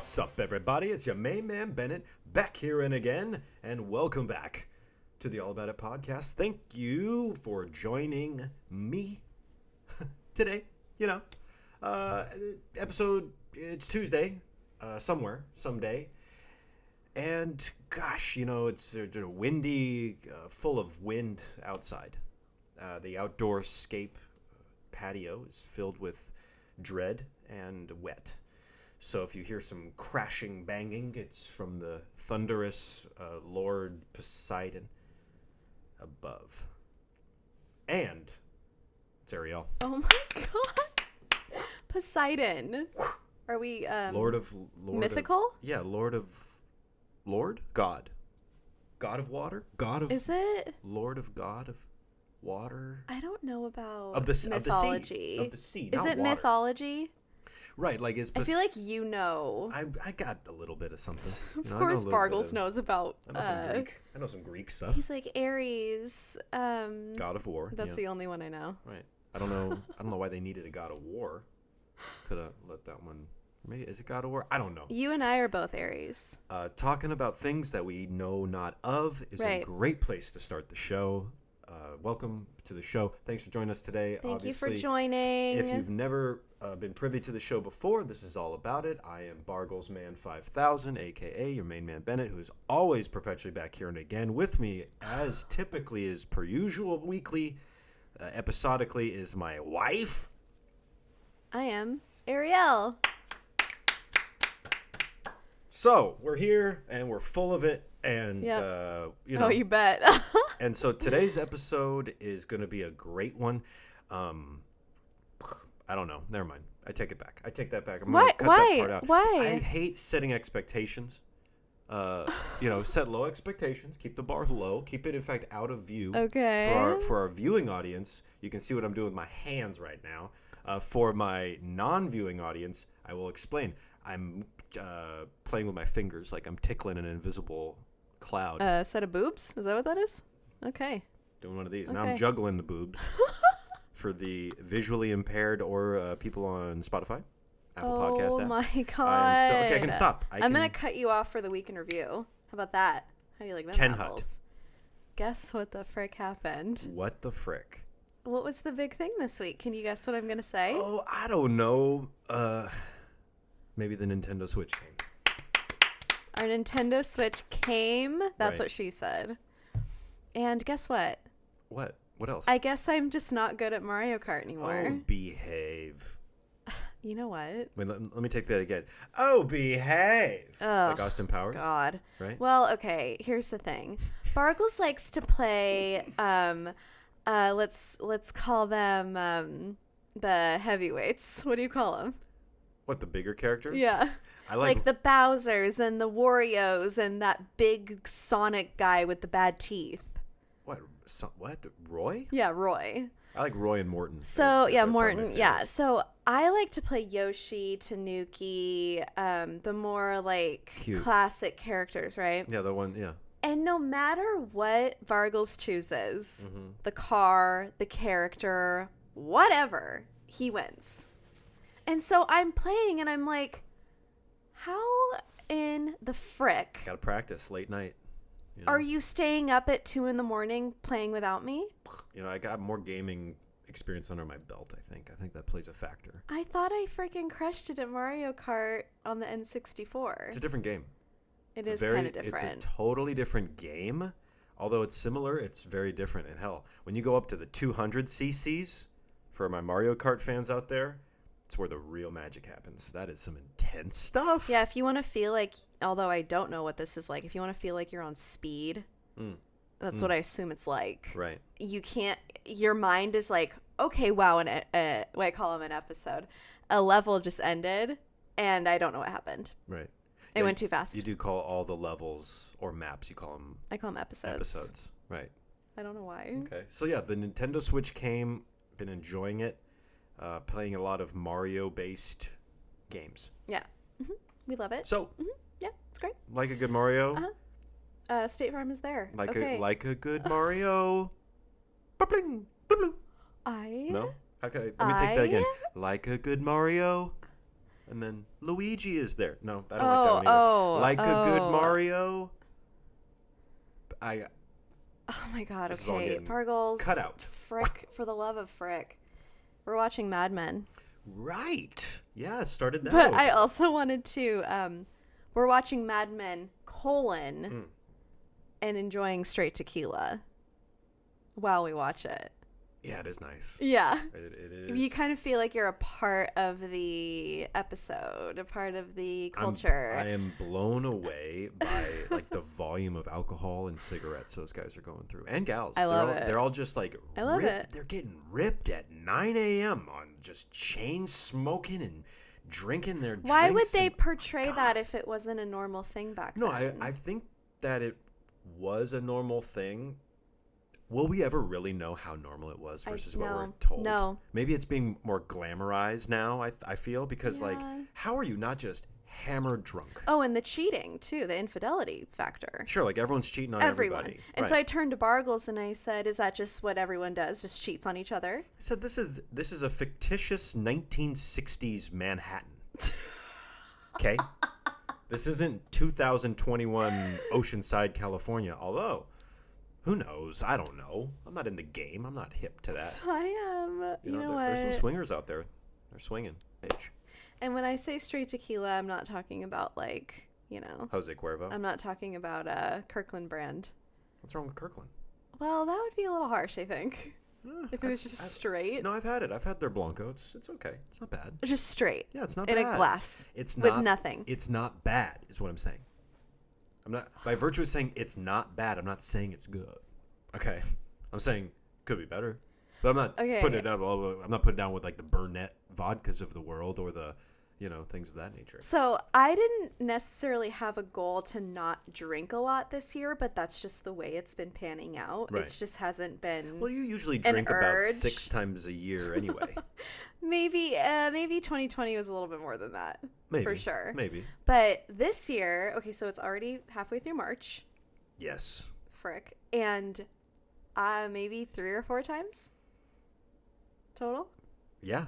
What's up, everybody? It's your main man, Bennett, back here and again, and welcome back to the All About It podcast. Thank you for joining me today. Episode, it's Tuesday, someday, and gosh, it's windy, full of wind outside. The outdoor scape patio is filled with dread and wet. So if you hear some crashing, banging, it's from the thunderous Lord Poseidon above. And it's Arielle. Oh my god. Poseidon. Are we Lord mythical? God of water? Is it? Lord of God of water? I don't know about of the mythology. Of the sea. Is it water. Mythology? Right, like I feel like you know. I got a little bit of something. Of course, Bargles knows about. I know some Greek. I know some Greek stuff. He's like Ares. God of War. That's the only one I know. Right. I don't know why they needed a God of War. Could have let that one. Maybe is it God of War? I don't know. You and I are both Aries. Talking about things that we know not of is a great place to start the show. Welcome to the show. Thanks for joining us today. Thank you for joining. If you've never been privy to the show before, this is all about it. I am Bargles Man 5000, aka your main man Bennett, who's always perpetually back here and again with me, as typically is per usual, weekly, episodically, is my wife. I am Arielle. So we're here and we're full of it, and Oh, you bet. And so today's episode is going to be a great one. I don't know. Never mind. I take it back. I take that back. I'm going to cut that part out. Why? I hate setting expectations. Set low expectations. Keep the bar low. Keep it, in fact, out of view. Okay. For our viewing audience, you can see what I'm doing with my hands right now. For my non-viewing audience, I will explain. I'm playing with my fingers like I'm tickling an invisible cloud. A set of boobs? Is that what that is? Okay. Doing one of these. Okay. Now I'm juggling the boobs. For the visually impaired or people on Spotify, Apple Podcast app. Oh my god! Okay, I can stop. I'm gonna cut you off for the week in review. How about that? How do you like that? Ken Hut. Guess what the frick happened? What the frick? What was the big thing this week? Can you guess what I'm gonna say? Oh, I don't know. Maybe the Nintendo Switch came. Our Nintendo Switch came. That's right. What she said. And guess what? What? What else? I guess I'm just not good at Mario Kart anymore. Oh, behave. You know what? Wait, let me take that again. Oh, behave. Like Austin Powers? God. Right? Well, okay, here's the thing. Bargles likes to play, let's call them the heavyweights. What do you call them? What, the bigger characters? Yeah. I like the Bowsers and the Wario's and that big Sonic guy with the bad teeth. What? Roy? Yeah, Roy. I like Roy and Morton. So, Morton. Yeah. So, I like to play Yoshi, Tanuki, the more like cute classic characters, right? Yeah, the one, yeah. And no matter what Vargles chooses, the car, the character, whatever, he wins. And so I'm playing and I'm like, how in the frick? Gotta practice late night. Are you staying up at 2 a.m. playing without me? I got more gaming experience under my belt, I think. I think that plays a factor. I thought I freaking crushed it at Mario Kart on the N64. It's a different game. It is kind of different. It's a totally different game. Although it's similar, it's very different. And hell, when you go up to the 200 cc's, for my Mario Kart fans out there, it's where the real magic happens. That is some intense stuff. Yeah, if you want to feel like, although I don't know what this is like, if you want to feel like you're on speed, that's what I assume it's like. Right. You can't, your mind is like, okay, wow, what I call them an episode. A level just ended, and I don't know what happened. Right. It went too fast. You do call all the levels, or maps, you call them... I call them episodes. Episodes, right. I don't know why. Okay. So yeah, the Nintendo Switch came, been enjoying it. Playing a lot of Mario-based games. Yeah. We love it. So, yeah, it's great. Like a good Mario. State Farm is there. Like a good Mario. Ba-bling, ba-blue. I. No. Okay. Let me take that again. Like a good Mario. And then Luigi is there. No, I don't like that one either. Like a good Mario. Oh my God. This is all Okay. getting Bargles. cut out. Frick. For the love of Frick. We're watching Mad Men. Right. Yeah, started that. But over. I also wanted to, we're watching Mad Men, and enjoying straight tequila while we watch it. Yeah, it is nice. Yeah. It is. You kind of feel like you're a part of the episode, a part of the culture. I am blown away by like the volume of alcohol and cigarettes those guys are going through, and gals. I love it. They're all just like I love it. They're getting ripped at 9 a.m. on just chain smoking and drinking their drinks. Why would they portray that if it wasn't a normal thing back then? No, I think that it was a normal thing. Will we ever really know how normal it was versus what we're told? No. Maybe it's being more glamorized now, I feel, because, like, how are you not just hammered drunk? Oh, and the cheating, too, the infidelity factor. Sure, like, everyone's cheating on everybody. And so I turned to Bargles and I said, is that just what everyone does, just cheats on each other? I said, this is a fictitious 1960s Manhattan. Okay? This isn't 2021 Oceanside, California, although... Who knows? I don't know. I'm not in the game. I'm not hip to that. I am. You know what? There's some swingers out there. They're swinging. Paige. And when I say straight tequila, I'm not talking about, like, you know. Jose Cuervo. I'm not talking about Kirkland brand. What's wrong with Kirkland? Well, that would be a little harsh, I think. If it was just straight. No, I've had it. I've had their Blanco. It's okay. It's not bad. Just straight. Yeah, it's not in bad. In a glass. It's with not, nothing. It's not bad, is what I'm saying. I'm not, by virtue of saying it's not bad, I'm not saying it's good. Okay. I'm saying could be better. But I'm not putting it down. I'm not putting down with like the Burnett vodkas of the world or the, you know, things of that nature. So I didn't necessarily have a goal to not drink a lot this year, but that's just the way it's been panning out. Right. It just hasn't been. Well, you usually drink about 6 times a year anyway. Maybe 2020 was a little bit more than that. Maybe. For sure. Maybe. But this year, okay, so it's already halfway through March. Yes. Frick. And maybe 3 or 4 times total. Yeah.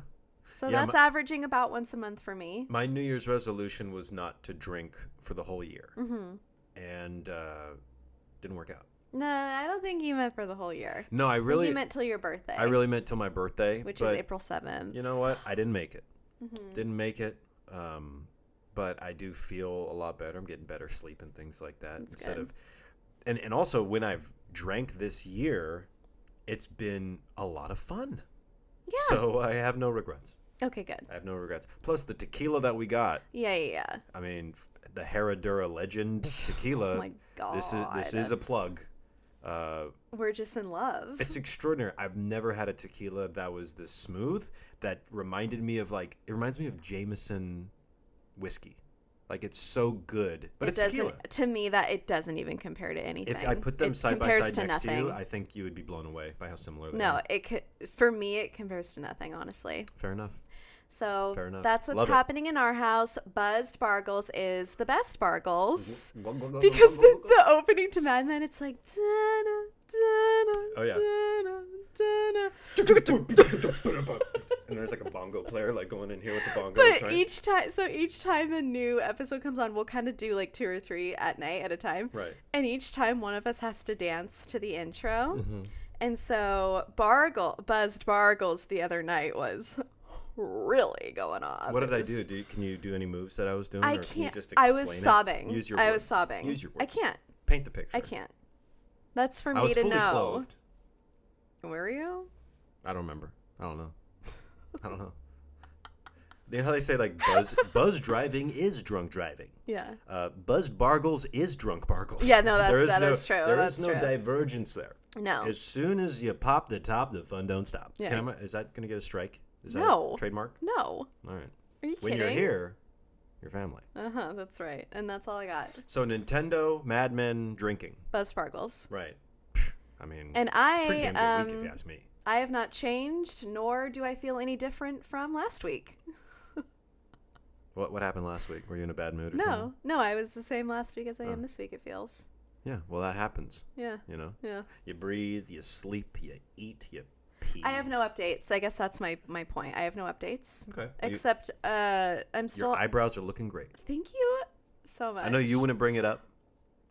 So that's averaging about once a month for me. My New Year's resolution was not to drink for the whole year. Mm-hmm. And didn't work out. No, I don't think you meant for the whole year. No, I think you meant till your birthday. I really meant till my birthday. Which is April 7th. You know what? I didn't make it. Mm-hmm. Didn't make it. But I do feel a lot better. I'm getting better sleep and things like that. That's instead good. of, and also when I've drank this year, it's been a lot of fun. Yeah. So I have no regrets. Okay, good. I have no regrets. Plus the tequila that we got. Yeah. I mean, the Herradura Legend tequila. Oh my God. This is a plug. We're just in love. It's extraordinary. I've never had a tequila that was this smooth. That reminded me of it reminds me of Jameson whiskey. Like it's so good, but it's tequila. To me, that it doesn't even compare to anything. If I put them side by side next nothing. to you, I think you would be blown away by how similar they are. No, for me, it compares to nothing, honestly. Fair enough. So Fair enough. That's what's happening in our house. Buzzed Bargles is the best Bargles. Because the opening to Mad Men, it's like dana, dana, oh yeah. Dana, dana. And there's like a bongo player like going in here with the bongos. But right? each time a new episode comes on, we'll kind of do like 2 or 3 at night at a time. Right. And each time one of us has to dance to the intro. Mm-hmm. And so Buzzed Bargles the other night was really going off. What did I do? Can you do any moves that I was doing? I or can't. Can you just explain I was sobbing. Use your I words. was sobbing. Use your words. I can't. Paint the picture. I can't. That's for I me was to fully know. clothed. Were you? I don't remember. I don't know. You know how they say like buzz driving is drunk driving. Yeah. Buzzed Bargles is drunk Bargles. Yeah, no, that is true. There is no divergence there. No. As soon as you pop the top, the fun don't stop. Yeah. Is that going to get a strike? Is No. that a trademark? No. All right. Are you When kidding? you're here, your family. Uh-huh, that's right. And that's all I got. So Nintendo, Mad Men, drinking. Buzzed Bargles. Right. I mean, And pretty damn good week if you ask me. I have not changed, nor do I feel any different from last week. What happened last week? Were you in a bad mood or something? No, I was the same last week as I am this week, it feels. Yeah, well, that happens. Yeah. You know? Yeah. You breathe, you sleep, you eat, you I have no updates. I guess that's my point. I have no updates. Okay. Except I'm still. Your eyebrows are looking great. Thank you so much. I know you wouldn't bring it up,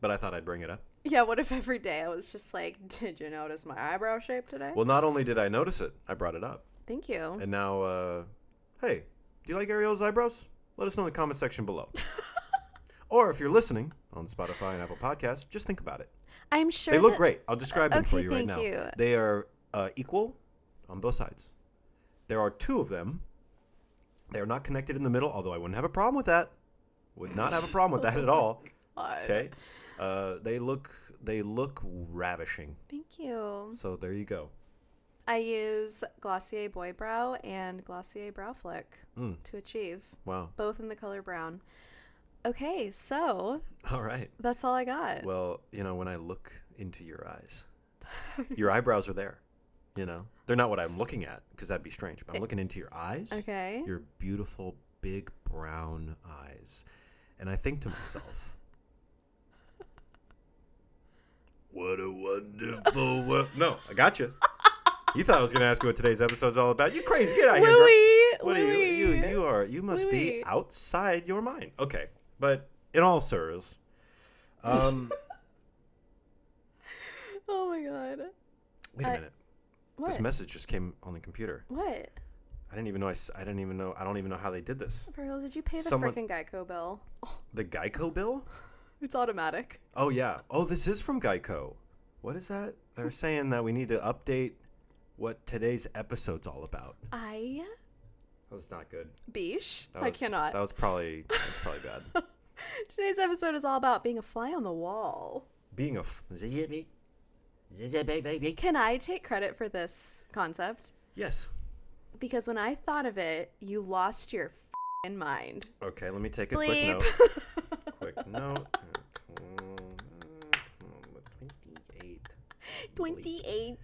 but I thought I'd bring it up. Yeah, what if every day I was just like, did you notice my eyebrow shape today? Well, not only did I notice it, I brought it up. Thank you. And now, hey, do you like Arielle's eyebrows? Let us know in the comment section below. Or if you're listening on Spotify and Apple Podcasts, just think about it. I'm sure they look great. I'll describe them for you right now. You. They are equal on both sides. There are two of them. They are not connected in the middle, although I wouldn't have a problem with that. Would not have a problem with that at all. God. Okay. They look ravishing. Thank you. So there you go. I use Glossier Boy Brow and Glossier Brow Flick to achieve. Wow. Both in the color brown. Okay, so. All right. That's all I got. Well, when I look into your eyes, your eyebrows are there. They're not what I'm looking at because that'd be strange. But I'm looking into your eyes. Okay. Your beautiful, big brown eyes. And I think to myself, what a wonderful world. No, I got you. You thought I was going to ask you what today's episode's all about. You crazy. Get out of here, girl. What are you? You must be outside your mind. Okay. But in all seriousness, oh my God. Wait a minute. What? This message just came on the computer. What? I don't even know how they did this. Virgil, did you pay the freaking Geico bill? The Geico bill? It's automatic. Oh, yeah. Oh, this is from Geico. What is that? They're saying that we need to update what today's episode's all about. That was not good. Beesh. I cannot. That was probably bad. Today's episode is all about being a fly on the wall. Being a... Can I take credit for this concept? Yes. Because when I thought of it, you lost your f***ing mind. Okay, let me take a Bleep. quick note. 28.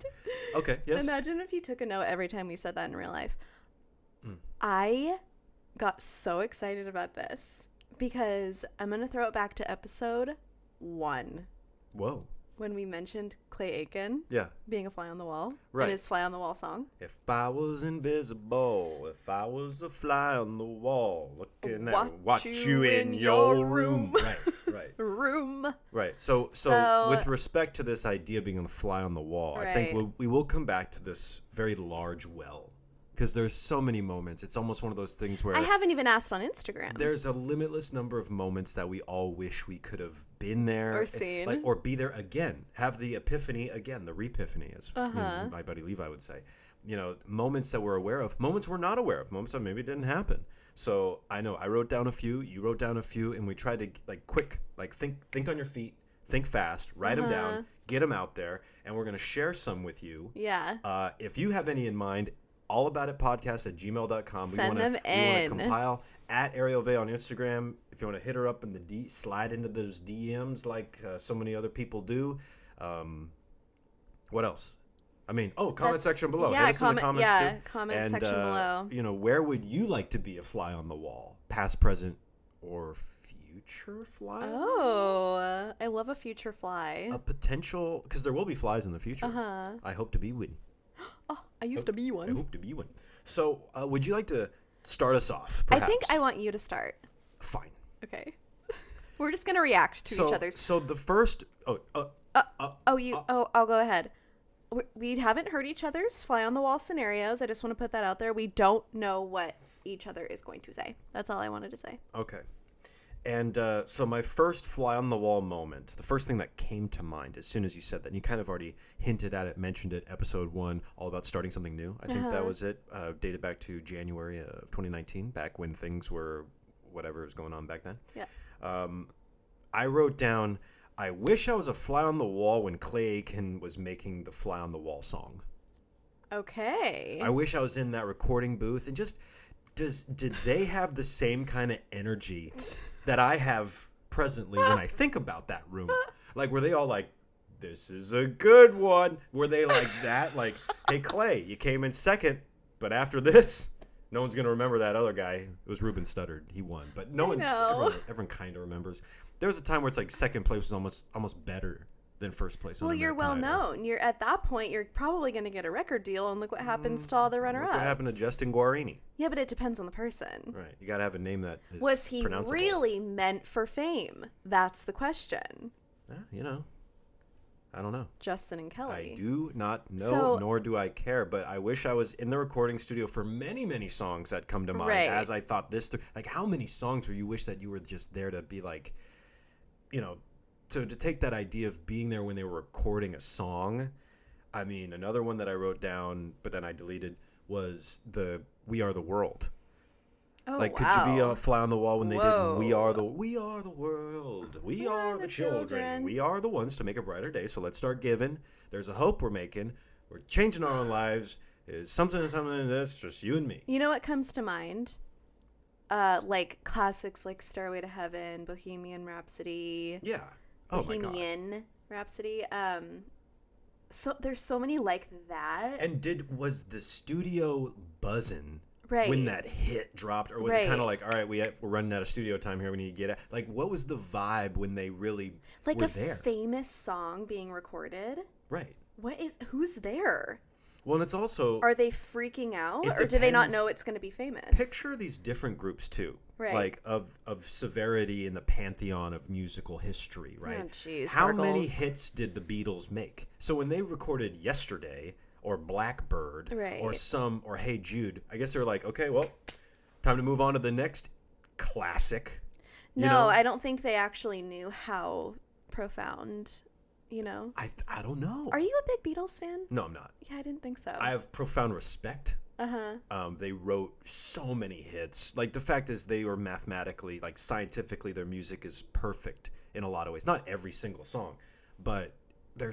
Okay, yes. Imagine if you took a note every time we said that in real life. I got so excited about this because I'm going to throw it back to episode 1. Whoa. When we mentioned Clay Aiken being a fly on the wall and his fly on the wall song. If I was invisible, if I was a fly on the wall, looking at watch you in your room. Right. Room. Right. So with respect to this idea of being a fly on the wall, I think we will come back to this very large well. Because there's so many moments. It's almost one of those things where... I haven't even asked on Instagram. There's a limitless number of moments that we all wish we could have been there. Or seen. Or be there again. Have the epiphany again. The re-epiphany, as my buddy Levi would say. Moments that we're aware of. Moments we're not aware of. Moments that maybe didn't happen. So I know I wrote down a few. You wrote down a few. And we tried to think on your feet. Think fast. Write them down. Get them out there. And we're going to share some with you. Yeah. If you have any in mind... allaboutitpodcast@gmail.com. Send them in. We want to compile at Arielle on Instagram. If you want to hit her up in the slide into those DMs like so many other people do. What else? Comment section below. Yeah, hit us in the comments too. Comment section below. Where would you like to be a fly on the wall? Past, present, or future fly? Oh, I love a future fly. A potential, because there will be flies in the future. I hope to be one. Oh, I used to be one. I hope to be one. So, would you like to start us off, perhaps? I think I want you to start. Fine. Okay. We're just going to react to each other's. So, the first... I'll go ahead. We haven't heard each other's fly on the wall scenarios. I just want to put that out there. We don't know what each other is going to say. That's all I wanted to say. Okay. And so my first fly on the wall moment, the first thing that came to mind as soon as you said that, and you kind of already hinted at it, mentioned it, episode 1, all about starting something new. I think that was it, dated back to January of 2019, back when things were whatever was going on back then. Yeah. I wrote down, I wish I was a fly on the wall when Clay Aiken was making the Fly on the Wall song. Okay. I wish I was in that recording booth and just, did they have the same kind of energy that I have presently when I think about that room? Like, were they all like, this is a good one? Were they like that? Like, hey, Clay, you came in second, but after this, no one's going to remember that other guy. It was Ruben Studdard. He won. But everyone kind of remembers. There was a time where it's like second place was almost better than first place on Well, you're American well Idol. known. You're at that point, you're probably going to get a record deal, and look what happens to all the runner-ups. Look what happened to Justin Guarini. Yeah, but it depends on the person. Right. You got to have a name that is Was he pronounceable. really meant for fame? That's the question. You know, I don't know. Justin and Kelly. I do not know, So- nor do I care, but I wish I was in the recording studio for many, many songs that come to mind Right. as I thought this through. Like, how many songs where you wish that you were just there to be like, you know, to take that idea of being there when they were recording a song. I mean, another one that I wrote down, but then I deleted, was the We Are the World. Oh, Like, wow. could you be a fly on the wall when they Whoa. did We Are the World, we are the children, we are the ones to make a brighter day. So let's start giving. There's a hope we're making. We're changing our own lives. Is something that's just you and me. You know what comes to mind? Like classics like Stairway to Heaven, Bohemian Rhapsody. Yeah. Oh my god. Bohemian Rhapsody. So there's so many like that. And was the studio buzzing Right. when that hit dropped, or was Right. it kind of like, all right, we're running out of studio time here, we need to get it? Like, what was the vibe when they really Like were a there? famous song being recorded. Right. Who's there? Well, and it's also Are they freaking out, It or do they not depends. know it's going to be famous? picture these different groups too, Right. like of severity in the pantheon of musical history, right? Oh, jeez, How many Sparkles. hits did the Beatles make? So when they recorded Yesterday or Blackbird Right. or Hey Jude, I guess they were like, okay, well, time to move on to the next classic. You No, know? I don't think they actually knew how profound, you know. I don't know. Are you a big Beatles fan? No, I'm not. Yeah, I didn't think so. I have profound respect. Uh-huh. They wrote so many hits. Like, the fact is, they were mathematically, like, scientifically, their music is perfect in a lot of ways. Not every single song, but their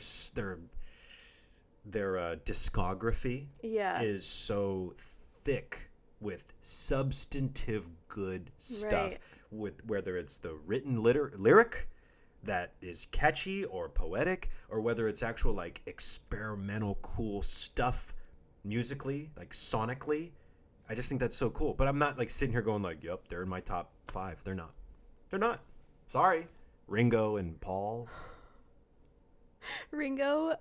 discography Yeah. is so thick with substantive good stuff. Right. With whether it's the written lyric that is catchy or poetic, or whether it's actual like experimental cool stuff musically, like sonically. I just think that's so cool. But I'm not like sitting here going like, yep, they're in my top 5. They're not. Sorry. Ringo and Paul. Ringo,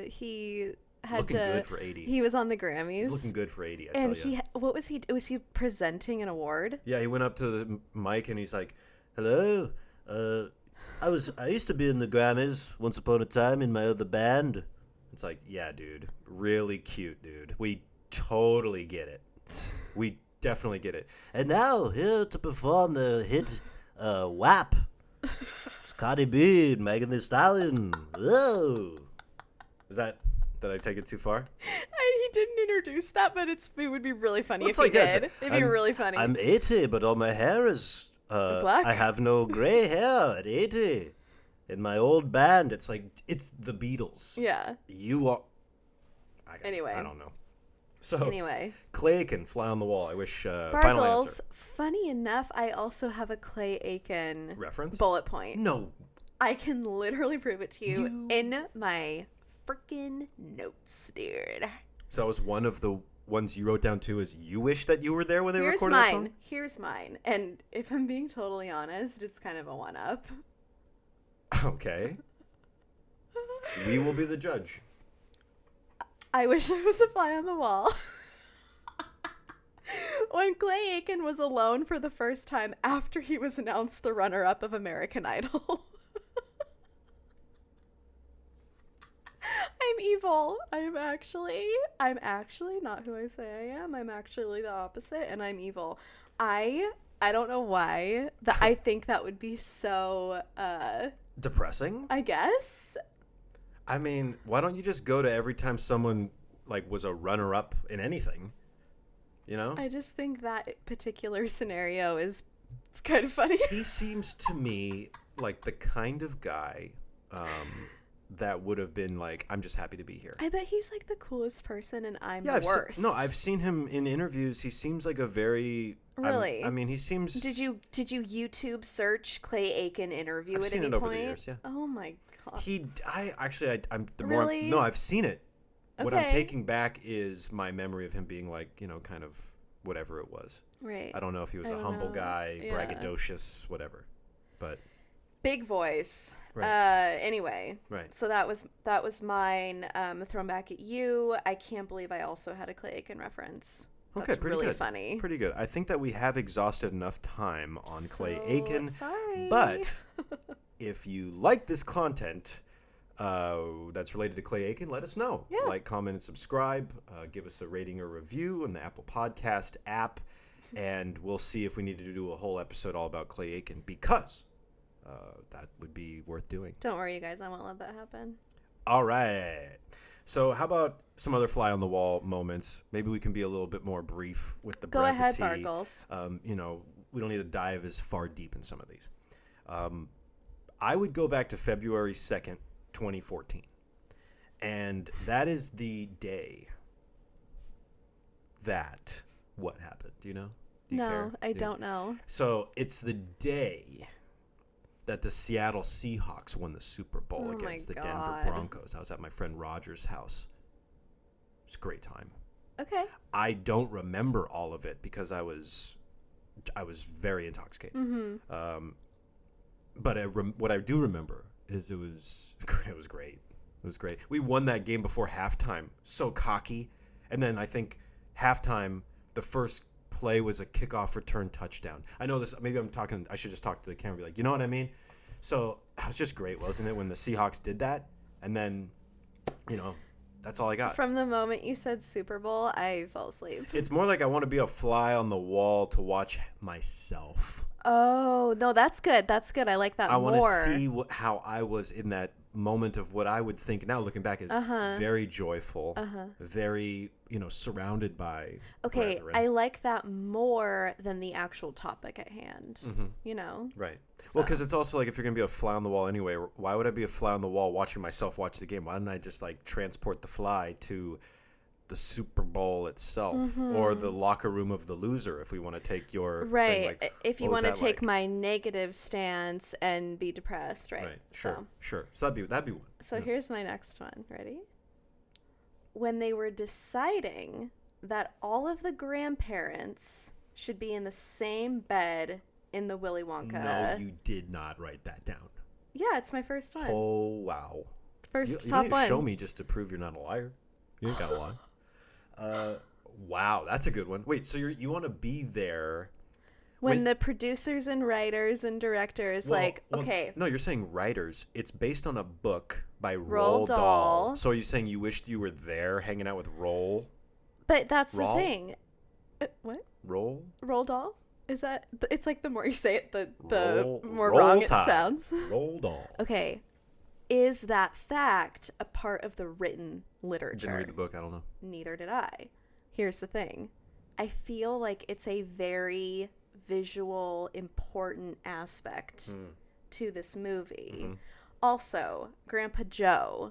he had Looking to. good for 80. He was on the Grammys. He's looking good for 80, I And tell you. what was he? Was he presenting an award? Yeah, he went up to the mic and he's like, "Hello, I used to be in the Grammys once upon a time in my other band." It's like, yeah, dude, really cute, dude. We totally get it. We definitely get it. And now here to perform the hit "WAP." It's Cardi B and Megan Thee Stallion. Whoa, did I take it too far? He didn't introduce that, but it would be really funny Well, if it's like he that. did. It'd be really funny. I'm 80, but all my hair is Black? I have no gray hair at 80. In my old band, it's like it's the Beatles. yeah. You are. Anyway. I don't know. So Anyway, Clay can fly on the wall. I wish. Final Bargles. answer. Funny enough, I also have a Clay Aiken Reference? bullet point. No. I can literally prove it to you in my freaking notes, dude. So that was one of the ones you wrote down too. Is you wish that you were there when they Here's recorded that mine. song? Here's mine. And if I'm being totally honest, it's kind of a one-up. Okay. We will be the judge. I wish I was a fly on the wall. When Clay Aiken was alone for the first time after he was announced the runner-up of American Idol. I'm evil. I'm actually not who I say I am. I'm actually the opposite, and I'm evil. I don't know why. I think that would be so Depressing? I guess. I mean, why don't you just go to every time someone like was a runner-up in anything? You know? I just think that particular scenario is kind of funny. He seems to me like the kind of guy that would have been like, I'm just happy to be here. I bet he's like the coolest person, and I'm Yeah, the worst. I've seen him in interviews. He seems like a very Really? I mean, he seems. Did you YouTube search Clay Aiken interview I've at seen any it over point? the years, yeah. Oh my god. I'm the Really? more. No, I've seen it. What I'm Okay. taking back is my memory of him being like, kind of whatever it was. Right. I don't know if he was I a don't humble know. guy, Yeah. braggadocious, whatever. But Big voice. Right. Anyway. Right. So that was mine. Thrown back at you. I can't believe I also had a Clay Aiken reference. That's Okay, pretty really good. funny. Pretty good. I think that we have exhausted enough time on Clay Aiken. Sorry. But if you like this content that's related to Clay Aiken, let us know. Yeah. Like, comment, and subscribe. Give us a rating or review on the Apple Podcast app. And we'll see if we need to do a whole episode all about Clay Aiken, because that would be worth doing. Don't worry, you guys. I won't let that happen. All right. So how about some other fly on the wall moments? Maybe we can be a little bit more brief with the brevity. Go ahead, Bargles. We don't need to dive as far deep in some of these. I would go back to February 2nd, 2014. And that is the day that what happened? Do you know? Do you care? I don't know. So it's the day that the Seattle Seahawks won the Super Bowl against the Denver Broncos. I was at my friend Roger's house. It was a great time. Okay. I don't remember all of it because I was very intoxicated. Mm-hmm. But what I do remember is it was great. It was great. We won that game before halftime. So cocky. And then I think halftime, the first play was a kickoff return touchdown. I know this. Maybe I should just talk to the camera and be like, you know what I mean? So it was just great, wasn't it, when the Seahawks did that? And then, that's all I got. From the moment you said Super Bowl, I fell asleep. It's more like I want to be a fly on the wall to watch myself. Oh, no, that's good. That's good. I like that more. I want to see how I was in that moment of what I would think now looking back is very joyful, very, surrounded by brethren. I like that more than the actual topic at hand, Right. So. Well, because it's also like if you're going to be a fly on the wall anyway, why would I be a fly on the wall watching myself watch the game? Why don't I just transport the fly to the Super Bowl itself or the locker room of the loser if we want to take your right thing, if you want to take my negative stance and be depressed, right? Sure. So that'd be one. So here's my next one. Ready? When they were deciding that all of the grandparents should be in the same bed in the Willy Wonka. No, you did not write that down. Yeah, it's my first one. Oh wow. First you top need one. To show me just to prove you're not a liar. You ain't got a lie. Wow, that's a good one. Wait, so you want to be there when the producers and writers and directors okay. No, you're saying writers. It's based on a book by Roald Dahl. So are you saying you wished you were there hanging out with Roald? But that's the thing. What? Roald Dahl? Is that? It's like the more you say it, the more Roll wrong Tide. It sounds. Roald Dahl. Okay. Is that fact a part of the written literature? Didn't read the book. I don't know. Neither did I. Here's the thing. I feel like it's a very visual, important aspect to this movie. Mm-hmm. Also, Grandpa Joe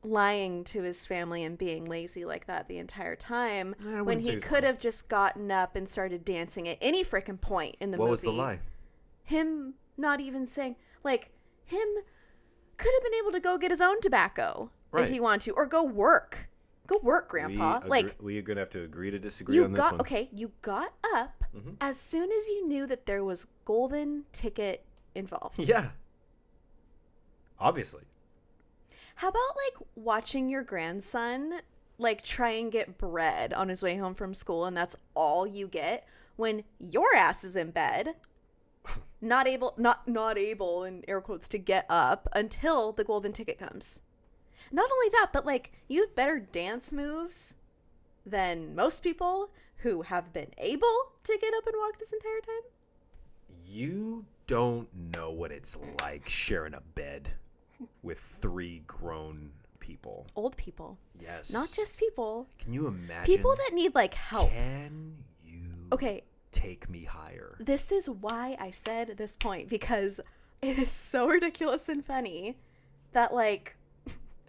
lying to his family and being lazy like that the entire time when he could have just gotten up and started dancing at any freaking point in the movie. What was the lie? Him not even saying, him could have been able to go get his own tobacco if he wanted to, or go work. Go work, Grandpa. We are going to have to agree to disagree on this one. Okay, you got up as soon as you knew that there was golden ticket involved. Yeah. Obviously. How about, watching your grandson, try and get bread on his way home from school, and that's all you get when your ass is in bed, not able, in air quotes, to get up until the golden ticket comes. Not only that, but you have better dance moves than most people who have been able to get up and walk this entire time. You don't know what it's like sharing a bed with 3 grown people. Old people. Yes. Not just people. Can you imagine? People that need help. Can you take me higher? This is why I said this point, because it is so ridiculous and funny that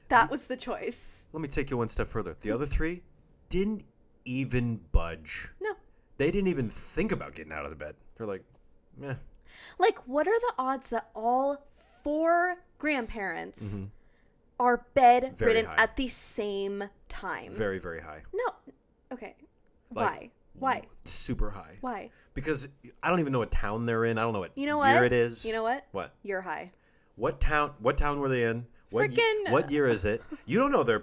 that was the choice. Let me take you one step further. The other 3 didn't even budge. No. They didn't even think about getting out of the bed. They're like, meh. What are the odds that all 4 grandparents are bedridden at the same time? Very, very high. No. Okay. Why? Why? Super high. Why? Because I don't even know what town they're in. I don't know what year what? it is. You know what? What? You're high. What town were they in? What year is it? You don't know their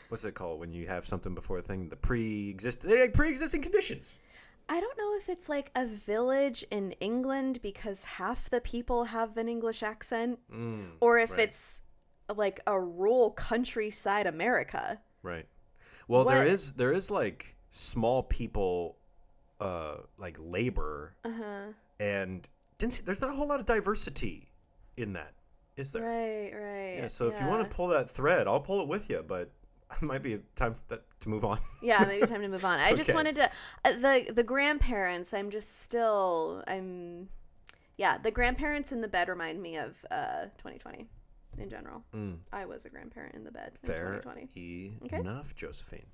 what's it called when you have something before a thing? They're like pre-existing conditions. I don't know if it's like a village in England because half the people have an English accent, or if it's like a rural countryside America. Right. Well, there is like small people, like labor, and there's not a whole lot of diversity in that, is there? Right. Yeah. So if you want to pull that thread, I'll pull it with you, but it might be time to move on. Yeah, maybe time to move on. I just wanted to the grandparents. The grandparents in the bed remind me of 2020 in general. I was a grandparent in the bed in 2020. Enough, Josephine.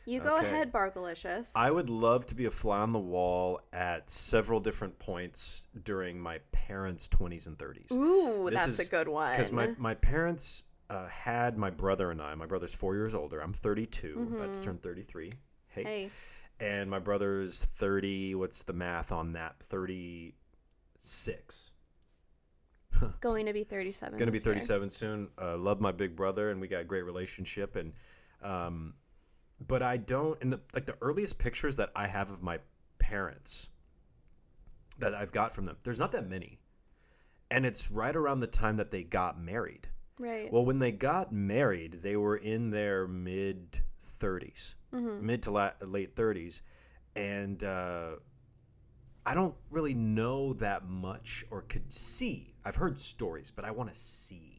You go ahead, Bargalicious. I would love to be a fly on the wall at several different points during my parents' 20s and 30s. Ooh, that's a good one. Because my parents had my brother and I. My brother's 4 years older. I'm 32. About to turn 33. Hey. And my brother's 30. What's the math on that? 36. Going to be 37. Going to be 37 soon. Love my big brother, and we got a great relationship. And but I don't. And the earliest pictures that I have of my parents that I've got from them, there's not that many. And it's right around the time that they got married. Right. Well, when they got married, they were in their mid 30s, mid to late 30s, and I don't really know that much or could see. I've heard stories, but I want to see,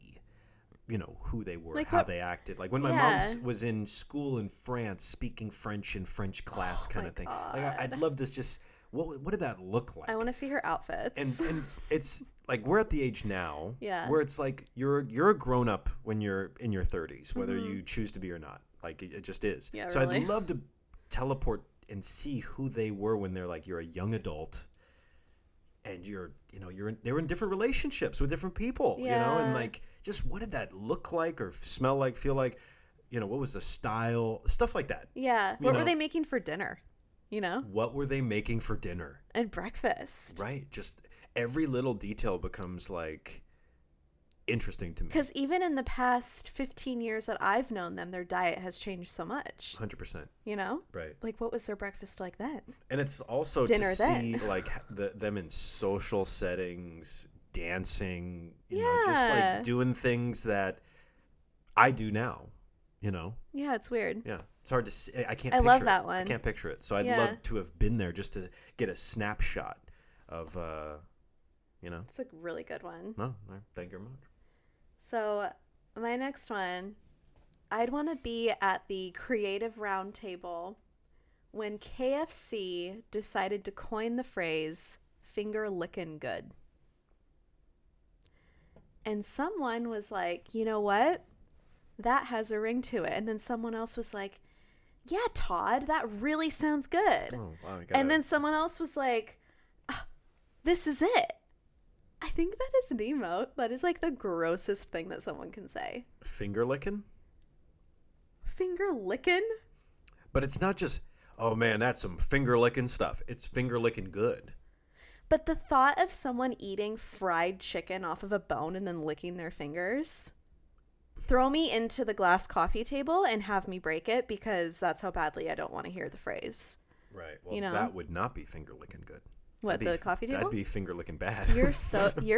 who they were, how they acted. Like when my mom was in school in France, speaking French in French class, kind of thing. Like I'd love to just. What did that look like? I want to see her outfits. And it's like we're at the age now where it's like you're a grown up when you're in your 30s, whether you choose to be or not. Like it just is. Yeah, so really. I'd love to teleport and see who they were when they're like you're a young adult, and they were in different relationships with different people. And like just what did that look like or smell like, feel like? What was the style, stuff like that. Yeah. What were they making for dinner? What were they making for dinner? And breakfast. Right. Just every little detail becomes like interesting to me. Because even in the past 15 years that I've known them, their diet has changed so much. 100%. Right. Like what was their breakfast like then? And it's also dinner to see like them in social settings, dancing, just like doing things that I do now, Yeah, it's weird. Yeah. It's hard to see. I can't. I picture love that one. I can't picture it. So I'd love to have been there just to get a snapshot of, It's a really good one. No, thank you very much. So my next one, I'd want to be at the creative round table when KFC decided to coin the phrase "finger lickin' good," and someone was like, "You know what? That has a ring to it." And then someone else was like, "Yeah, Todd, that really sounds good." Oh, wow, and then someone else was like, "This is it." I think that is an emote. That is like the grossest thing that someone can say. Finger licking? Finger licking? But it's not just, oh man, that's some finger licking stuff. It's finger licking good. But the thought of someone eating fried chicken off of a bone and then licking their fingers... Throw me into the glass coffee table and have me break it because that's how badly I don't want to hear the phrase. Right. Well, that would not be finger licking good. What, the coffee table? That'd be finger licking bad. You're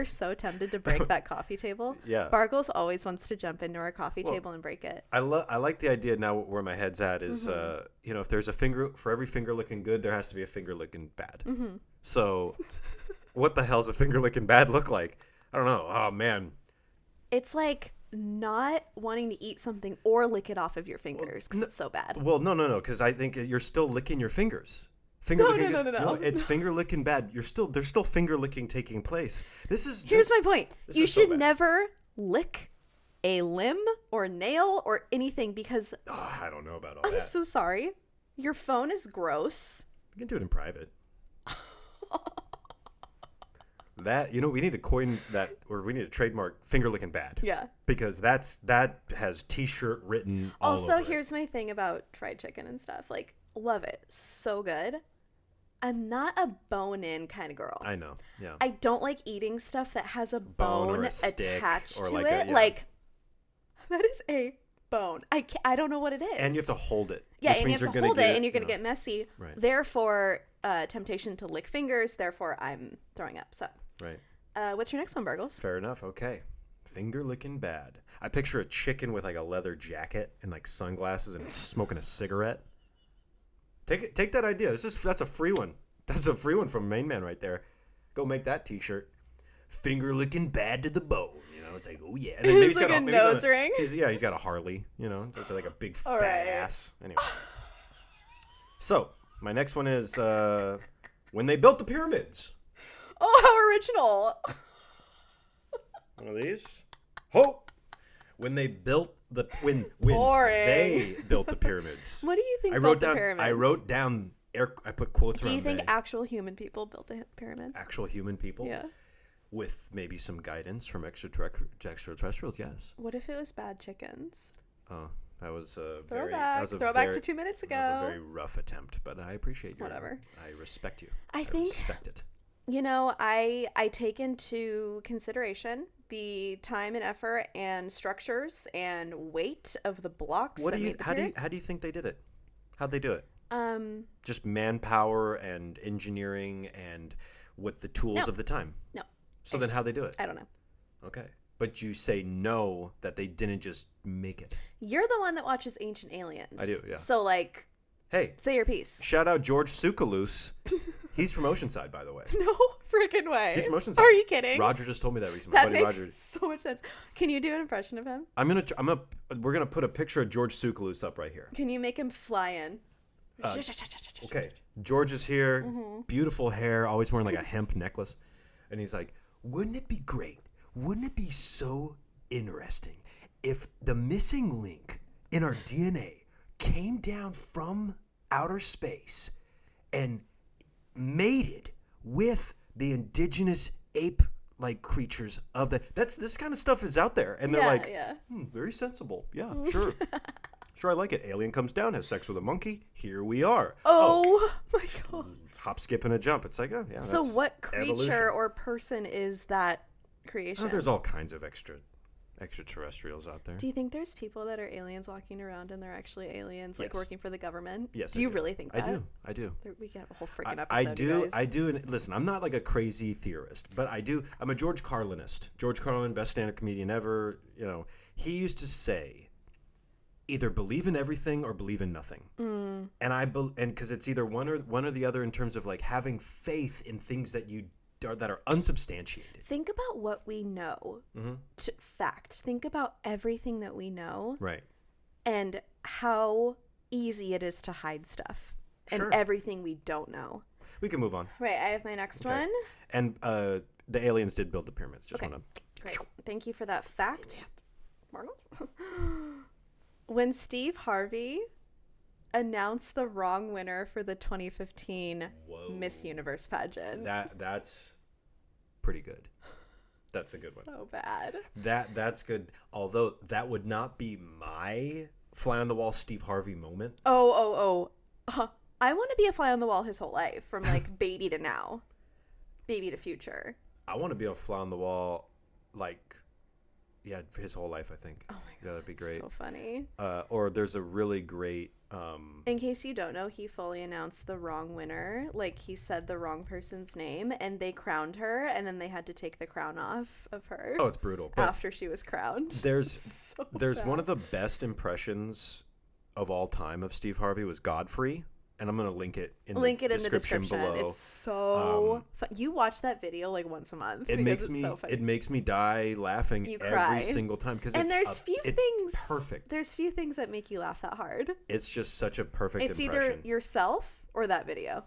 so tempted to break that coffee table. Yeah. Bargles always wants to jump into our coffee table and break it. I like the idea now where my head's at is, if there's a finger, for every finger licking good, there has to be a finger licking bad. So what the hell's a finger licking bad look like? I don't know. Oh, man. It's like... not wanting to eat something or lick it off of your fingers because it's so bad. Well, no, because I think you're still licking your fingers. No, it's finger licking bad. There's still finger licking taking place. Here's my point. You should never lick a limb or nail or anything because I don't know about all that. I'm so sorry. Your phone is gross. You can do it in private. That, we need to coin that, or we need to trademark finger licking bad. Yeah. Because that has t-shirt written all over Also, here's my thing about fried chicken and stuff. Like, Love it. So good. I'm not a bone-in kind of girl. I know. Yeah. I don't like eating stuff that has a Bone or bone a stick attached or to like it. a- yeah. Like, that is a bone. I don't know what it is. And you have to hold it. Yeah, which and you means have to you're hold gonna it, get and you're going to you know. get messy. Right. Therefore, temptation to lick fingers. Therefore, I'm throwing up. So, Right. what's your next one, Burgles? Fair enough. Okay. Finger licking bad. I picture a chicken with like a leather jacket and like sunglasses and smoking a cigarette. Take that idea. That's a free one. That's a free one from Main Man right there. Go make that T-shirt. Finger licking bad to the bone. You know, it's like, oh yeah. And then It's like a nose ring. He's got a Harley. You know, just like a big All fat right. ass. Anyway. So my next one is when they built the pyramids. Oh, how original. One of these. Hope. When they built when Boring. they built the pyramids. What do you think I about wrote the down. pyramids? I wrote down. I put quotes Do around. you think they. actual human people built the pyramids? Actual human people? Yeah. With maybe some guidance from extraterrestrials? Yes. What if it was bad chickens? Oh, that was a Throwback. very. Throwback to 2 minutes ago. That was a very rough attempt, but I appreciate your. Whatever. I respect you. I think. Respect it. You know, I take into consideration the time and effort and structures and weight of the blocks. What that do you? made the How pyramid. do you think they did it? How'd they do it? Um, Just manpower and engineering and with the tools No. of the time. No. So then how'd they do it? I don't know. Okay. But you say no, that they didn't just make it. You're the one that watches Ancient Aliens. I do, yeah. So, like, Hey, say your piece. shout out George Sukalus. He's from Oceanside, by the way. No freaking way. He's from Oceanside. Are you kidding? Roger just told me that recently. That My buddy makes Roger. so much sense. Can you do an impression of him? We're gonna put a picture of George Sukalus up right here. Can you make him fly in? Okay, George is here, Mm-hmm. beautiful hair, always wearing like a hemp necklace, and he's like, "Wouldn't it be great? Wouldn't it be so interesting if the missing link in our DNA came down from outer space and mated with the indigenous ape-like creatures of the?" This kind of stuff is out there, and they're like, yeah. very sensible. Yeah, sure. Sure, I like it. Alien comes down, has sex with a monkey. Here we are. Oh my god. Hop, skip, and a jump. It's like, oh, yeah. So that's what creature evolution. or person is that creation? Oh, there's all kinds of extraterrestrials out there. Do you think there's people that are aliens walking around and they're actually aliens, like Yes. working for the government? Yes, Do I you really think that? I do. We could have a whole freaking I episode. you do. guys. I do. And listen, I'm not like a crazy theorist, but I do. I'm a George Carlinist. George Carlin, best stand-up comedian ever. You know, he used to say, either believe in everything or believe in nothing. And and because it's either one or the other in terms of like having faith in things that that are unsubstantiated. Think about what we know. Mm-hmm. Fact. Think about everything that we know Right. and how easy it is to hide stuff Sure. and everything we don't know. We can move on. Right. I have my next Okay. one. And the aliens did build the pyramids. Just Okay. want to. Great. Thank you for that fact. Margot? When Steve Harvey announced the wrong winner for the 2015 Miss Universe pageant. That's pretty good. That's a good one. So bad. That's good. Although that would not be my fly on the wall Steve Harvey moment. Oh. I want to be a fly on the wall his whole life, from like baby to now. Baby to future. I want to be a fly on the wall, like, yeah, for his whole life. I think. Oh my god, yeah, that'd be great. So funny. Or there's a really great. In case you don't know, he fully announced the wrong winner. Like, he said the wrong person's name, and they crowned her, and then they had to take the crown off of her Oh, it's brutal. But after she was crowned. there's So there's bad. one of the best impressions of all time of Steve Harvey was Godfrey, and I'm gonna link it in the description below. It's so fun. You watch that video like once a month. It because makes it's me so funny. it makes me die laughing You every cry. single time because And there's it's perfect. There's few things that make you laugh that hard. It's just such a perfect It's impression. either yourself or that video.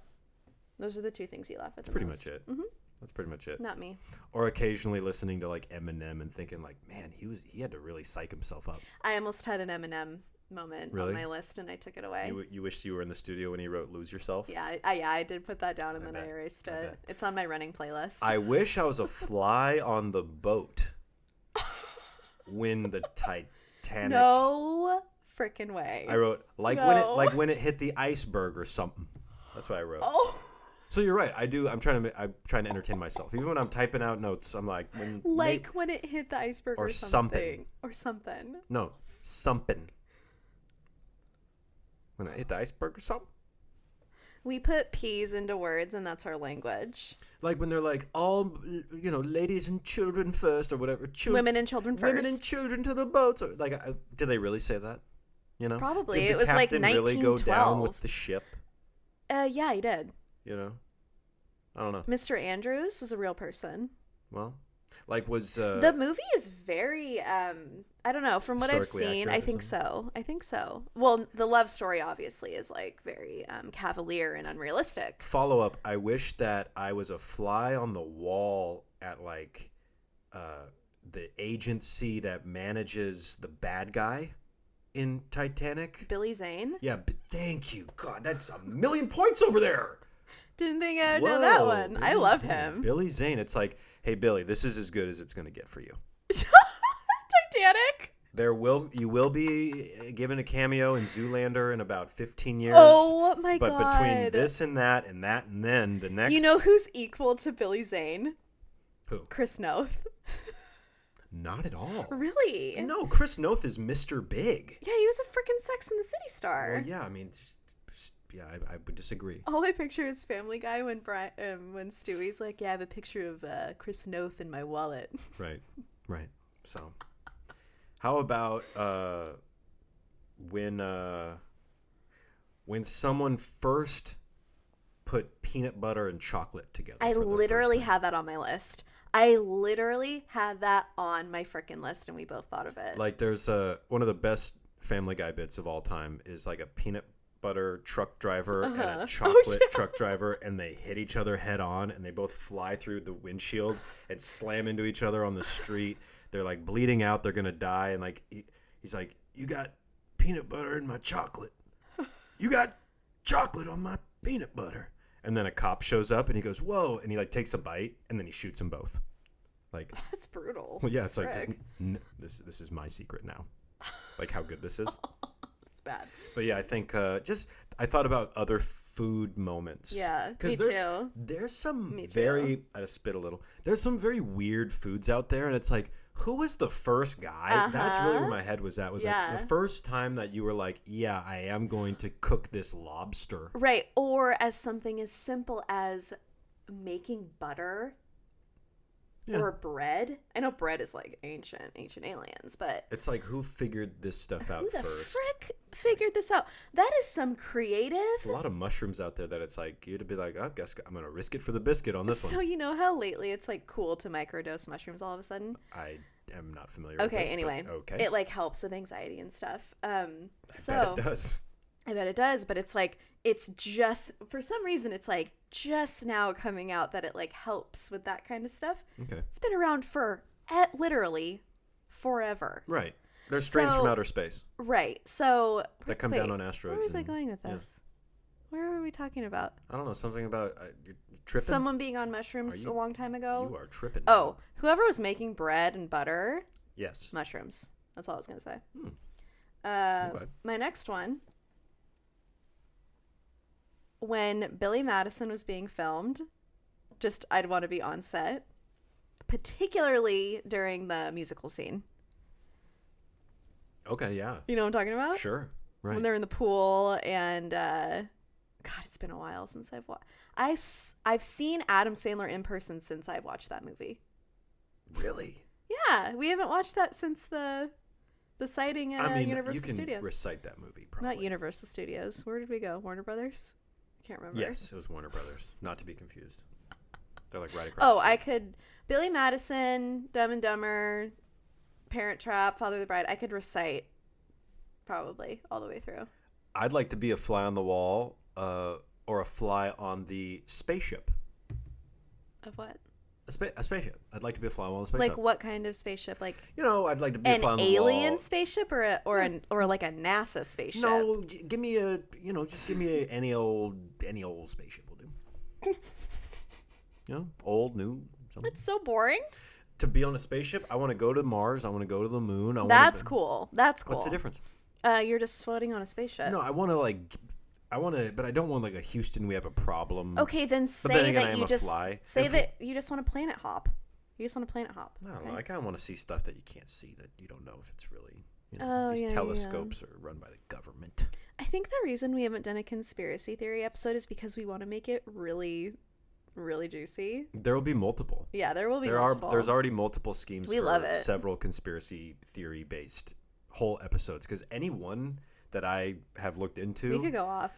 Those are the two things you laugh at. That's pretty much it. Mm-hmm. That's pretty much it. Not me. Or occasionally listening to like Eminem and thinking like, man, he had to really psych himself up. I almost had an Eminem moment Really? on my list and I took it away. You wish you were in the studio when he wrote "Lose Yourself." Yeah, I did put that down and then bet. I erased I it. bet. It's on my running playlist. I wish I was a fly on the boat when the Titanic. No freaking way. I wrote when it hit the iceberg or something. That's what I wrote. Oh. So you're right. I'm trying to entertain myself. Even when I'm typing out notes, I'm like when it hit the iceberg or something. No, something. When I hit the iceberg or something. We put P's into words, and that's our language. Like when they're like, all, ladies and children first, or whatever. Women and children first. Women and children to the boats. Or, like, did they really say that? Probably. Did it was like 1912. Did the captain really go down with the ship? Yeah, he did. I don't know. Mr. Andrews was a real person. Well, was the movie is very I don't know, from what I've seen, I think so. Well, the love story obviously is like very cavalier and unrealistic. Follow up, I wish that I was a fly on the wall at the agency that manages the bad guy in Titanic. Billy Zane? Yeah, thank you. God, that's a million points over there. Didn't think I would know that one. Billy I love Zane. him. Billy Zane. It's like, hey, Billy, this is as good as it's going to get for you. Titanic? You will be given a cameo in Zoolander in about 15 years. Oh, my God. But between this and that and then the next... You know who's equal to Billy Zane? Who? Chris Noth. Not at all. Really? No, Chris Noth is Mr. Big. Yeah, he was a freaking Sex and the City star. Well, yeah, I mean... Yeah, I would disagree. All I picture is Family Guy when Stewie's like, yeah, I have a picture of Chris Noth in my wallet. Right. So, how about when someone first put peanut butter and chocolate together? I literally had that on my list. I literally had that on my frickin' list, and we both thought of it. Like, there's one of the best Family Guy bits of all time is like a peanut butter truck driver and a chocolate truck driver, and they hit each other head on, and they both fly through the windshield and slam into each other on the street. They're like bleeding out, they're gonna die, and like he's like, you got peanut butter in my chocolate, you got chocolate on my peanut butter, and then a cop shows up and he goes, whoa, and he like takes a bite and then he shoots them both. Like, that's brutal. Well, yeah, it's like this is my secret now, like how good this is. Bad. But yeah, I think I thought about other food moments. Yeah, me too. There's some I just spit a little. There's some very weird foods out there, and it's like, who was the first guy? That's really where my head was at. Like the first time that you were like, yeah, I am going to cook this lobster. Right, or as something as simple as making butter. Yeah. Or bread. I know bread is like ancient aliens, but it's like, who figured this stuff out first? Who the frick figured this out? That is some creative. There's a lot of mushrooms out there that it's like, you'd be like, I guess I'm gonna risk it for the biscuit on this one. So you know how lately it's like cool to microdose mushrooms all of a sudden? I am not familiar with this. Okay, anyway. Okay. It like helps with anxiety and stuff. I bet it does. I bet it does, but it's like, it's just, for some reason, it's like just now coming out that it like helps with that kind of stuff. Okay. It's been around for literally forever. Right. They're strains from outer space. Right. So. That come down on asteroids. Where was I going with this? Yeah. Where were we talking about? I don't know. Something about you're tripping? Someone being on mushrooms a long time ago. You are tripping. Oh, whoever was making bread and butter. Yes. Mushrooms. That's all I was going to say. Okay. My next one. When Billy Madison was being filmed, I'd want to be on set, particularly during the musical scene. Okay, yeah. You know what I'm talking about? Sure, right. When they're in the pool and, God, it's been a while since I've seen Adam Sandler in person since I've watched that movie. Really? Yeah, we haven't watched that since the sighting at Universal Studios. You can recite that movie, probably. Not Universal Studios. Where did we go? Warner Brothers? Can't remember. Yes, it was Warner Brothers. Not to be confused. They're like right across. Oh, I could. Billy Madison, Dumb and Dumber, Parent Trap, Father of the Bride. I could recite probably all the way through. I'd like to be a fly on the wall, or a fly on the spaceship. Of what? A spaceship. I'd like to be a fly on the spaceship. Like what kind of spaceship? Like I'd like to be a fly on the wall. An alien spaceship or like a NASA spaceship? No, give me any old spaceship will do. Old, new. Something. It's so boring. To be on a spaceship, I want to go to Mars. I want to go to the moon. That's cool. What's the difference? You're just floating on a spaceship. No, but I don't want like a Houston, we have a problem. Okay, then say that you just want to planet hop. You just want to planet hop. I don't know. I kind of want to see stuff that you can't see, that you don't know if it's really, these telescopes are run by the government. I think the reason we haven't done a conspiracy theory episode is because we want to make it really, really juicy. There will be multiple. Yeah, there will be multiple. There's already multiple schemes we love it. Several conspiracy theory based whole episodes, because any one that I have looked into, we could go off.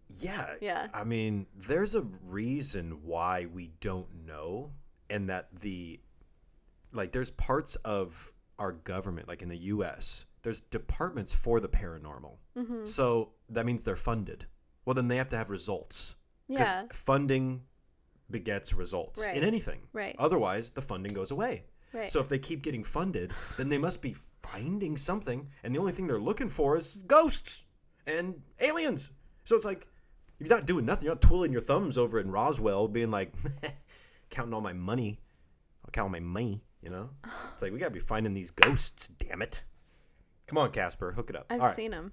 Yeah. I mean, there's a reason why we don't know, and that there's parts of our government, like in the U.S., there's departments for the paranormal. Mm-hmm. So that means they're funded. Well, then they have to have results. Yeah. Funding begets results in anything. Right. Otherwise, the funding goes away. Right. So if they keep getting funded, then they must be finding something, and the only thing they're looking for is ghosts and aliens. So it's like, you're not doing nothing. You're not twiddling your thumbs over in Roswell being like, counting all my money. I'll count my money, It's like, we got to be finding these ghosts, damn it. Come on, Casper, hook it up. I've seen them.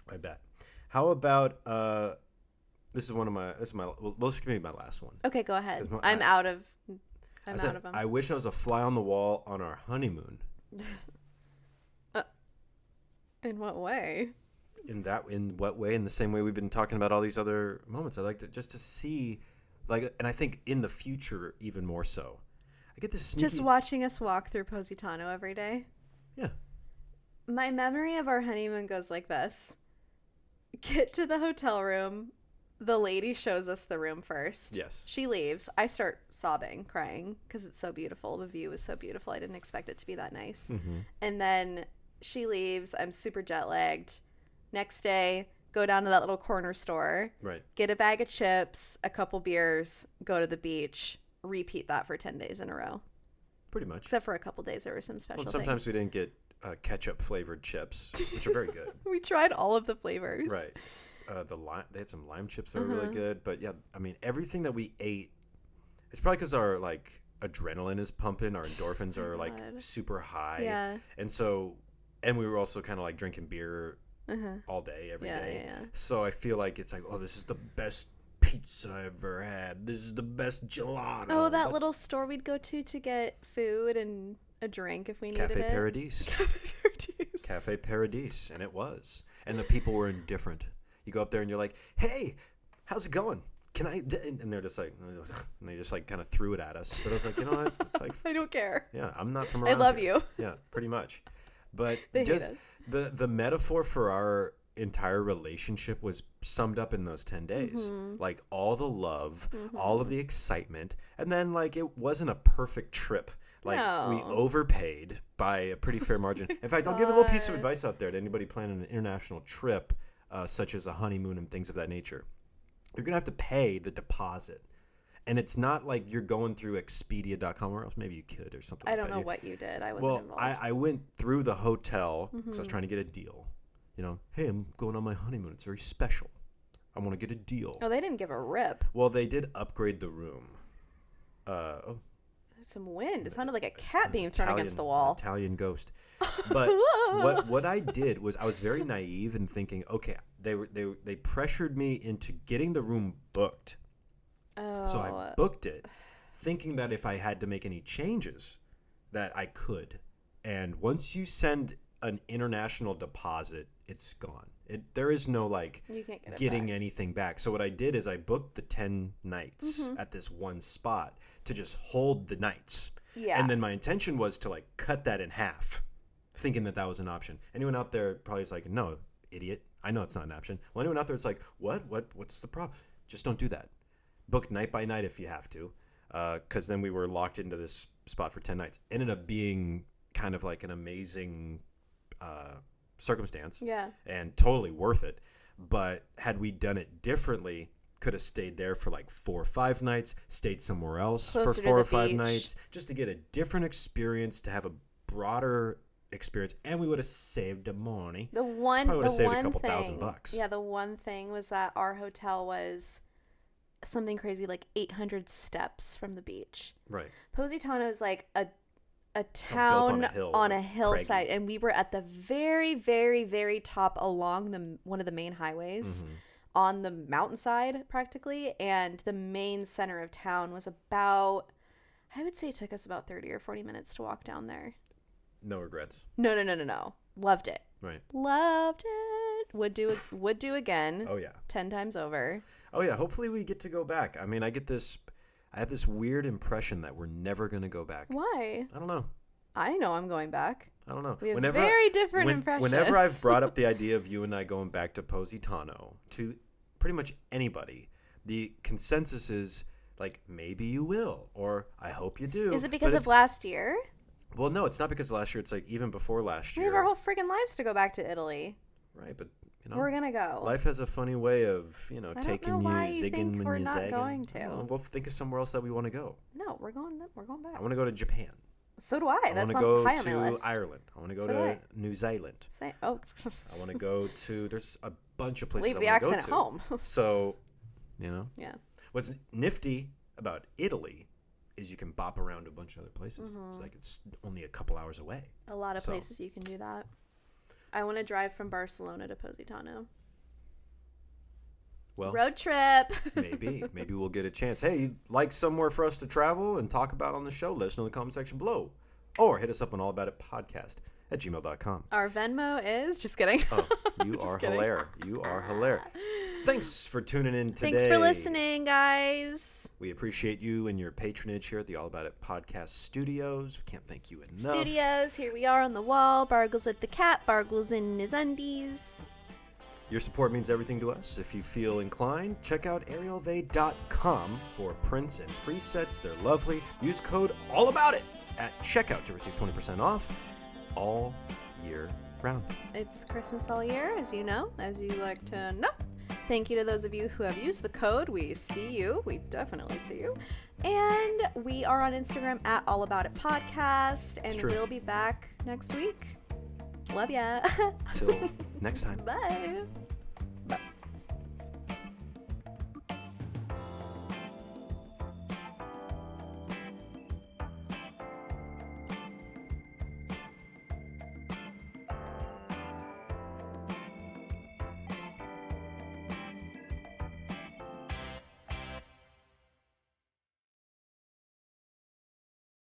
I bet. How about, this is my last one. Okay, go ahead. I'm out of them. I wish I was a fly on the wall on our honeymoon. In what way? In what way? In the same way we've been talking about all these other moments. I like to see, and I think in the future even more so. I get this sneaky... Just watching us walk through Positano every day. Yeah. My memory of our honeymoon goes like this. Get to the hotel room. The lady shows us the room first. Yes. She leaves. I start sobbing, crying, because it's so beautiful. The view is so beautiful. I didn't expect it to be that nice. Mm-hmm. And then she leaves. I'm super jet lagged. Next day, go down to that little corner store. Right. Get a bag of chips, a couple beers, go to the beach. Repeat that for 10 days in a row. Pretty much. Except for a couple days there were some special sometimes things. We didn't get ketchup flavored chips, which are very good. We tried all of the flavors. Right. They had some lime chips that were really good. But yeah, I mean, everything that we ate, it's probably because our adrenaline is pumping. Our endorphins are super high. Yeah. And we were also kind of drinking beer all day, every day. Yeah. So I feel like it's oh, this is the best pizza I ever had. This is the best gelato. Oh, that little store we'd go to get food and a drink if we needed Cafe it. Paradis. Cafe Paradis. And it was. And the people were indifferent. You go up there and you're like, hey, how's it going? Can I? And they're just and they just kind of threw it at us. But I was like, you know what? It's I don't care. Yeah, I'm not from around I love here. you. Yeah, pretty much. But they just hate us. The metaphor for our entire relationship was summed up in those 10 days. Mm-hmm. All the love, all of the excitement. And then it wasn't a perfect trip. No. We overpaid by a pretty fair margin. In fact, I'll give a little piece of advice out there to anybody planning an international trip, such as a honeymoon and things of that nature. You're going to have to pay the deposit. And it's not like you're going through Expedia.com, or else maybe you could or something I like don't that. know what you did. I wasn't involved. I went through the hotel because I was trying to get a deal. Hey, I'm going on my honeymoon. It's very special. I want to get a deal. Oh, they didn't give a rip. Well, they did upgrade the room. Some wind. It sounded like a cat being thrown against the wall. Italian ghost. But what I did was I was very naive in thinking, okay, they pressured me into getting the room booked. Oh. So I booked it, thinking that if I had to make any changes, that I could. And once you send an international deposit, it's gone. There is no you can't get getting back. Anything back. So what I did is I booked the 10 nights at this one spot to just hold the nights. Yeah. And then my intention was to cut that in half, thinking that was an option. Anyone out there probably is like, no, idiot. I know it's not an option. Well, anyone out there is like, what's the problem? Just don't do that. Book night by night if you have to, because then we were locked into this spot for 10 nights. Ended up being kind of an amazing circumstance. Yeah. And totally worth it. But had we done it differently, could have stayed there for 4 or 5 nights, stayed somewhere else Closer for 4 or 5 beach. nights, just to get a different experience, to have a broader experience, and we would have saved the money. Probably would have saved a couple $1,000. Yeah, the one thing was that our hotel was something crazy 800 steps from the beach. Right. Positano is a a built town on a like hillside, craggy. and we were at the very, very, very top along one of the main highways on the mountainside practically, and the main center of town was about, I would say it took us about 30 or 40 minutes to walk down there. No regrets. No. Loved it. Right. Loved it. Would do again. Oh yeah. 10 times over. Oh yeah. Hopefully we get to go back. I mean, I have this weird impression that we're never going to go back. Why? I don't know. I know I'm going back. I don't know. We have very different impressions. Whenever I've brought up the idea of you and I going back to Positano, to pretty much anybody, the consensus is like, maybe you will, or I hope you do. Is it because of last year? Well, no, it's not because of last year. It's like even before last year. We have our whole friggin' lives to go back to Italy. Right, but you know, we're gonna go. Life has a funny way of, taking you zigging when we're you not zagging. going to. Well, we'll think of somewhere else that we want to go. No, we're going back. I want to go to Japan. So do I. That's on high on my to list. Ireland. I want to go So do to I. New Zealand. I want to go to. There's a bunch of places. Leave I the want to go accent to. at home. So, Yeah. What's nifty about Italy is you can bop around to a bunch of other places. It's like it's only a couple hours away. A lot of places you can do that. I want to drive from Barcelona to Positano. Well, road trip. maybe we'll get a chance. Hey, you'd like somewhere for us to travel and talk about on the show? Let us know in the comment section below. Or hit us up on allaboutitpodcast@gmail.com. Our Venmo is... Just kidding. Oh, you are hilarious. You are hilarious. Thanks for tuning in today. Thanks for listening, guys. We appreciate you and your patronage here at the All About It Podcast Studios. We can't thank you enough. Studios, here we are on the wall. Bargles with the cat. Bargles in his undies. Your support means everything to us. If you feel inclined, check out arielve.com for prints and presets. They're lovely. Use code ALLABOUTIT at checkout to receive 20% off all year round. It's Christmas all year, as you know, as you like to know. Thank you to those of you who have used the code. We see you. We definitely see you. And we are on Instagram at allaboutitpodcast. And we'll be back next week. Love ya. Till next time. Bye.